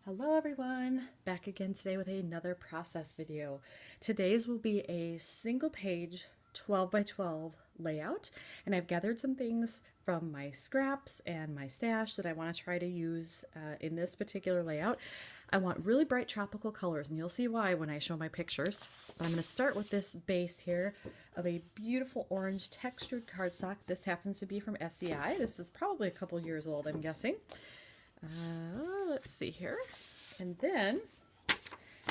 Hello everyone, back again today with another process video. Today's will be a single page 12 by 12 layout, and I've gathered some things from my scraps and my stash that I want to try to use in this particular layout. I want really bright tropical colors, and you'll see why when I show my pictures. But I'm going to start with this base here of a beautiful orange textured cardstock. This happens to be from SEI. This is probably a couple years old, I'm guessing. Let's see here. And then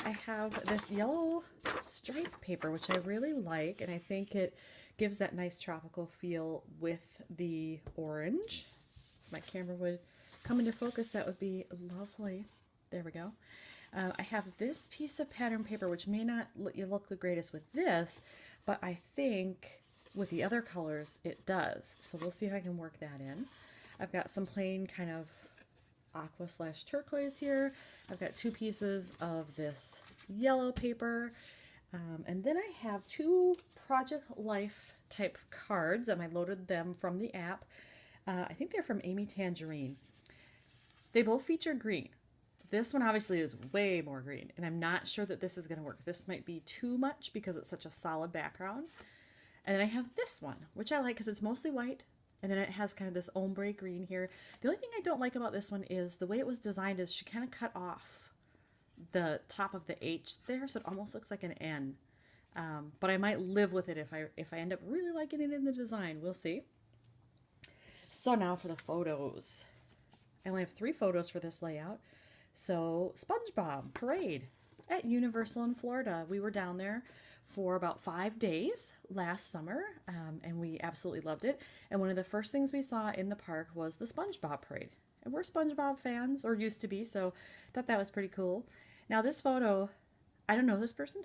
I have this yellow stripe paper, which I really like, and I think it gives that nice tropical feel with the orange. If my camera would come into focus, that would be lovely. There we go. I have this piece of pattern paper, which may not look the greatest with this, but I think with the other colors it does. So we'll see if I can work that in. I've got some plain kind of aqua slash turquoise here. I've got two pieces of this yellow paper. And then I have two Project Life type cards, and I loaded them from the app. I think they're from Amy Tangerine. They both feature green. This one obviously is way more green, and I'm not sure that this is going to work. This might be too much because it's such a solid background. And then I have this one, which I like because it's mostly white, and then it has kind of this ombre green here. The only thing I don't like about this one is the way it was designed is she kind of cut off the top of the H there, so it almost looks like an N. But I might live with it if I end up really liking it in the design. We'll see. So now for the photos. I only have 3 photos for this layout. So SpongeBob Parade at Universal in Florida. We were down there for about 5 days last summer, and we absolutely loved it. And one of the first things we saw in the park was the SpongeBob Parade. And we're SpongeBob fans, or used to be, so I thought that was pretty cool. Now this photo, I don't know this person,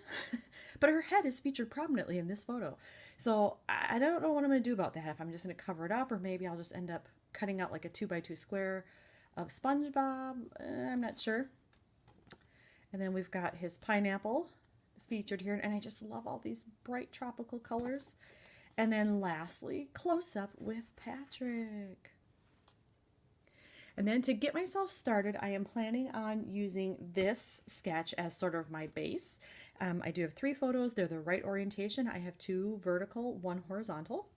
but her head is featured prominently in this photo. So I don't know what I'm going to do about that, if I'm just going to cover it up, or maybe I'll just end up cutting out like a 2x2 square of SpongeBob. I'm not sure. And then we've got his pineapple featured here, and I just love all these bright tropical colors. And then lastly, close up with Patrick. And then to get myself started, I am planning on using this sketch as sort of my base. I do have 3 photos. They're the right orientation. I have 2 vertical, 1 horizontal.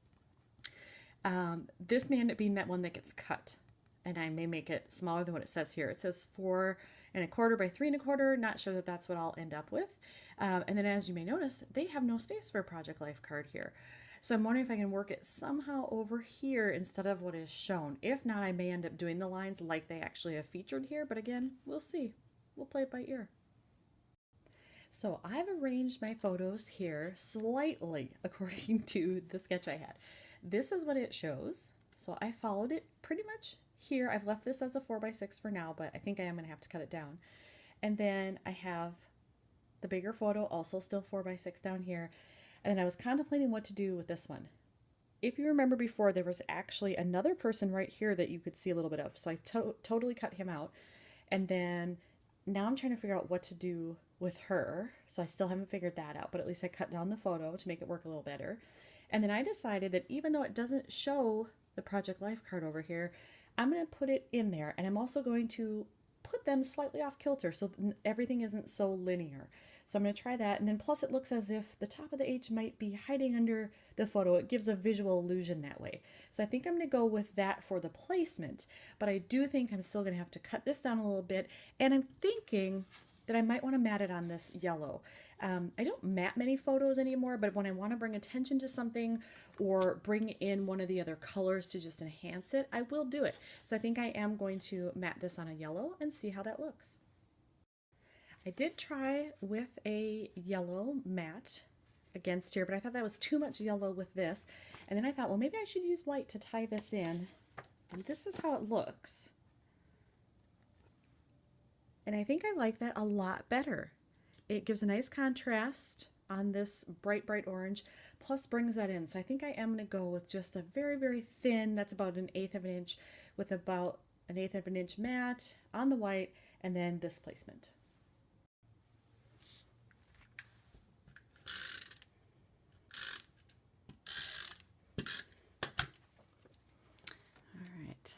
This may end up being that one that gets cut, and I may make it smaller than what it says here. It says 4¼ by 3¼ Not sure that that's what I'll end up with. And then as you may notice, they have no space for a Project Life card here. So I'm wondering if I can work it somehow over here instead of what is shown. If not, I may end up doing the lines like they actually have featured here, but again, we'll see. We'll play it by ear. So I've arranged my photos here slightly according to the sketch I had. This is what it shows. So I followed it pretty much here. I've left this as a 4x6 for now, but I think I am going to have to cut it down. And then I have the bigger photo, also still 4x6 down here. And then I was contemplating what to do with this one. If you remember before, there was actually another person right here that you could see a little bit of. So I totally cut him out. And then now I'm trying to figure out what to do with her. So I still haven't figured that out, but at least I cut down the photo to make it work a little better. And then I decided that even though it doesn't show the Project Life card over here, I'm going to put it in there. And I'm also going to put them slightly off kilter so everything isn't so linear. So I'm going to try that. And then plus it looks as if the top of the H might be hiding under the photo. It gives a visual illusion that way. So I think I'm going to go with that for the placement. But I do think I'm still going to have to cut this down a little bit. And I'm thinking that I might want to matte it on this yellow. I don't matte many photos anymore, but when I want to bring attention to something or bring in one of the other colors to just enhance it, I will do it. So I think I am going to matte this on a yellow and see how that looks. I did try with a yellow matte against here, but I thought that was too much yellow with this. And then I thought, well, maybe I should use white to tie this in. And this is how it looks. And I think I like that a lot better. It gives a nice contrast on this bright, bright orange, plus brings that in. So I think I am going to go with just a very, very thin, that's about 1/8 of an inch, with about 1/8 of an inch matte on the white, and then this placement. All right,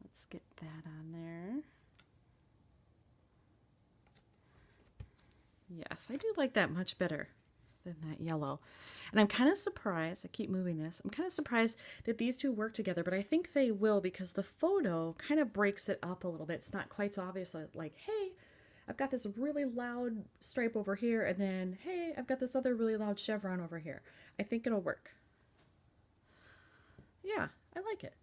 let's get that on there. Yes, I do like that much better than that yellow. And I'm kind of surprised, I keep moving this, I'm kind of surprised that these two work together, but I think they will because the photo kind of breaks it up a little bit. It's not quite so obvious like, hey, I've got this really loud stripe over here, and then, hey, I've got this other really loud chevron over here. I think it'll work. Yeah, I like it.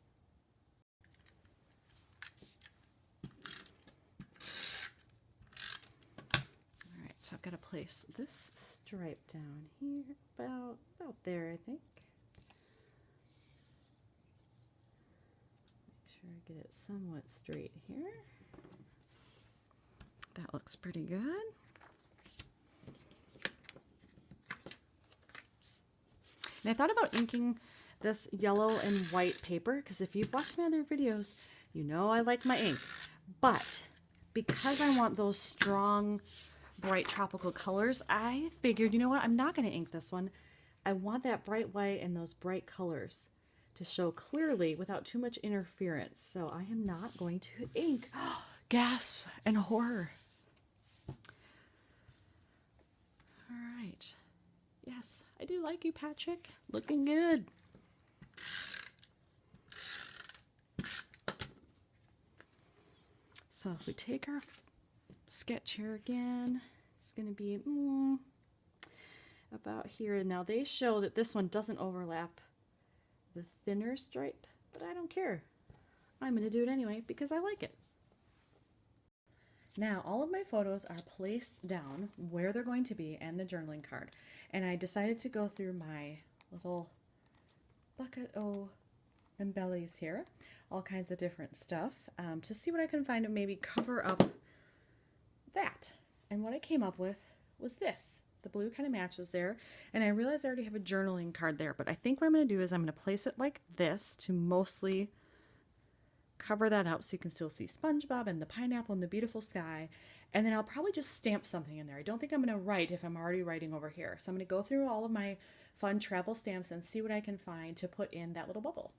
Alright, so I've got to place this stripe down here, about there, I think. Make sure I get it somewhat straight here. That looks pretty good. And I thought about inking this yellow and white paper because if you've watched my other videos, you know I like my ink. But because I want those strong, bright tropical colors, I figured, you know what, I'm not going to ink this one. I want that bright white and those bright colors to show clearly without too much interference. So I am not going to ink. Gasp and horror. All right. Yes, I do like you, Patrick. Looking good. So if we take our sketch here again, it's going to be about here. Now they show that this one doesn't overlap the thinner stripe, but I don't care. I'm going to do it anyway because I like it. Now all of my photos are placed down where they're going to be and the journaling card. And I decided to go through my little bucket o' embellies here, all kinds of different stuff, to see what I can find to maybe cover up that. And what I came up with was this. The blue kind of matches there, and I realize I already have a journaling card there, but I think what I'm going to do is I'm going to place it like this to mostly cover that up so you can still see SpongeBob and the pineapple and the beautiful sky, and then I'll probably just stamp something in there. I don't think I'm going to write if I'm already writing over here, so I'm going to go through all of my fun travel stamps and see what I can find to put in that little bubble.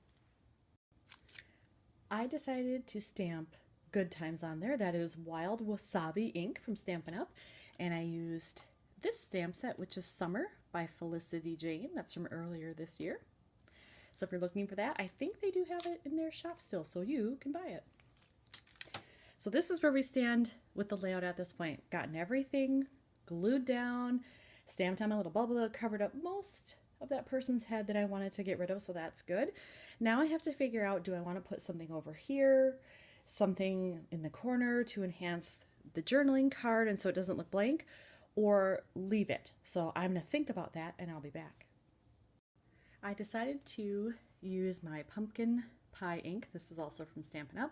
I decided to stamp Good Times on there. That is Wild Wasabi ink from Stampin' Up, and I used this stamp set, which is Summer by Felicity Jane. That's from earlier this year. So if you're looking for that, I think they do have it in their shop still, so you can buy it. So this is where we stand with the layout at this point. Gotten everything glued down, stamped on my little bubble that covered up most of that person's head that I wanted to get rid of, so that's good. Now I have to figure out, do I want to put something over here, something in the corner to enhance the journaling card and so it doesn't look blank, or leave it. So I'm going to think about that and I'll be back. I decided to use my pumpkin pie ink, this is also from Stampin' Up,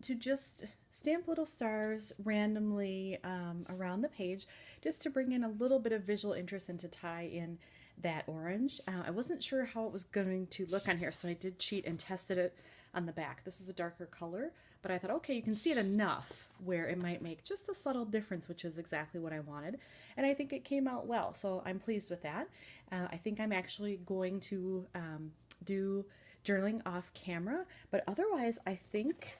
to just stamp little stars randomly around the page, just to bring in a little bit of visual interest and to tie in that orange. I wasn't sure how it was going to look on here, so I did cheat and tested it on the back. This is a darker color, but I thought, okay, you can see it enough where it might make just a subtle difference, which is exactly what I wanted. And I think it came out well, so I'm pleased with that. I think I'm actually going to do journaling off camera, but otherwise I think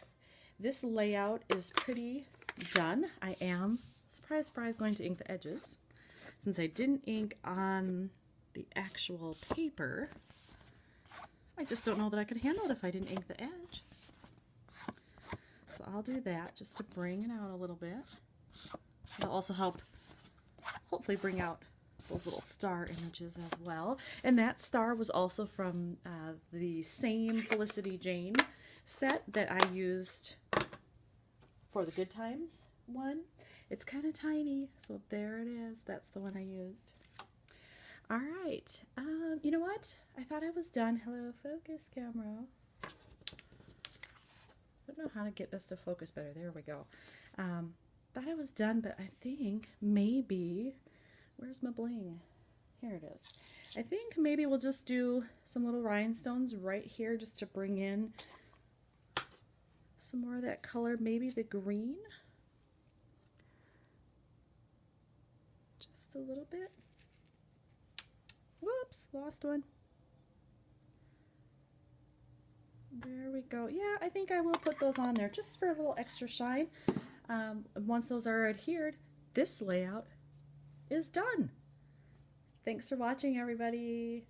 this layout is pretty done. I am, surprise, surprise, going to ink the edges. Since I didn't ink on the actual paper, I just don't know that I could handle it if I didn't ink the edge. So I'll do that just to bring it out a little bit. It'll also help hopefully bring out those little star images as well. And that star was also from the same Felicity Jane set that I used for the Good Times one. It's kind of tiny, so there it is. That's the one I used. All right, you know what? I thought I was done. Hello, focus camera. I don't know how to get this to focus better. There we go. Thought I was done, but I think maybe, where's my bling? Here it is. I think maybe we'll just do some little rhinestones right here just to bring in some more of that color, maybe the green. Just a little bit. Whoops, lost one. There we go. Yeah, I think I will put those on there just for a little extra shine. Once those are adhered, this layout is done. Thanks for watching, everybody.